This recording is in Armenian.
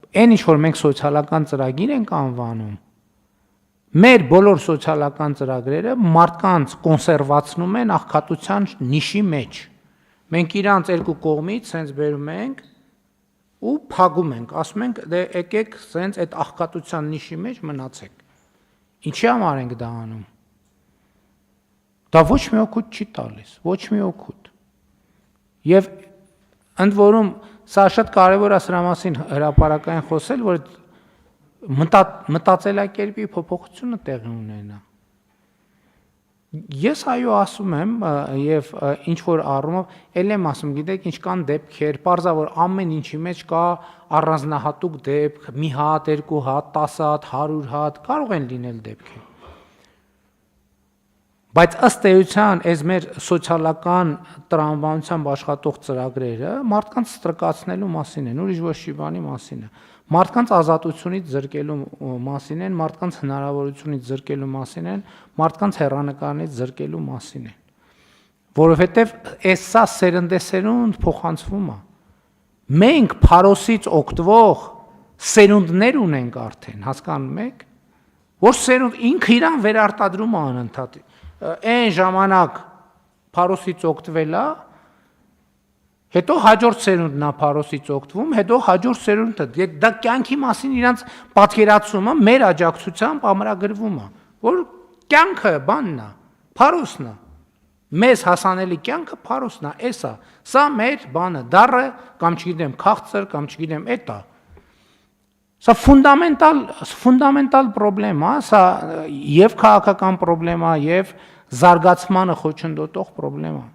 Այն ինչ որ մենք սոցիալական ծրագիր ենք անվանում, մեր բոլոր սոցիալական ծրագրերը մարդկանց կոնսերվացնում են աղքատության նիշի մեջ։ Մենք իրանց երկու կողմից սենց բերում ենք ու փակում ենք, ասում ենք դե եկեք սենց այդ աղքատության նիշի մեջ մնացեք։ Ինչի համար ենք դա անում։ Դա ոչ մի օգուտ չի տալիս, ոչ մի օգուտ։ Եվ ընդ որում սա շատ կարևոր է սրա մասին հրապարակային խոսել, որ մտածելակերպի փոփոխությունը տեղի ունենա։ Ես այո ասում եմ եւ ինչ որ առումով ել եմ ասում, գիտեք, ինչ կան դեպքեր, պարզա որ ամեն ինչի մեջ կա առանձնահատուկ դեպք, մի հատ, երկու հատ, 10 հատ, 100 հատ, կարող են լինել դեպքեր։ Բայց ըստ էության այս մեր սոցիալական տրամաբանությամբ աշխատող ծրագրերը մարդկանց ստրկացնելու մասին են, ուրիշ ոչ մի բանի մասին է։ Մարդկանց ազատությունից զրկելու մասին են, մարդկանց հնարավորությունից զրկելու մասին են, մարդկանց հեռանկարներից զրկելու մասին են։ Որովհետև այս սա սերնդեսերունդ փոխանցվում է։ Մենք փարոսից օգտվող սերունդներ ունենք արդեն, հասկանում եք, որ սերունդ ինքը իրան վերարտադրում է անընդհատ։ Այն ժամանակ փարոսից օգտվելա, հետո հաջորդ սերունդն է փարոսից օգտվում, հետո հաջորդ սերունդը, դա կյանքի մասին իրանց պատկերացումը մեր աջակցությամբ ամրագրվում է, որ կյանքը բանն է, փարոսն է, մեզ հասանելի կյանքը փարոսն է, էս է, սա մեր բանը, դառը կամ չգիտեմ քաղցր կամ չգիտեմ էդ է, սա ֆունդամենտալ պրոբլեմ է, սա եւ քաղաքական պրոբլեմ է, եւ զարգացմանը խոչընդոտող պրոբլեմ է։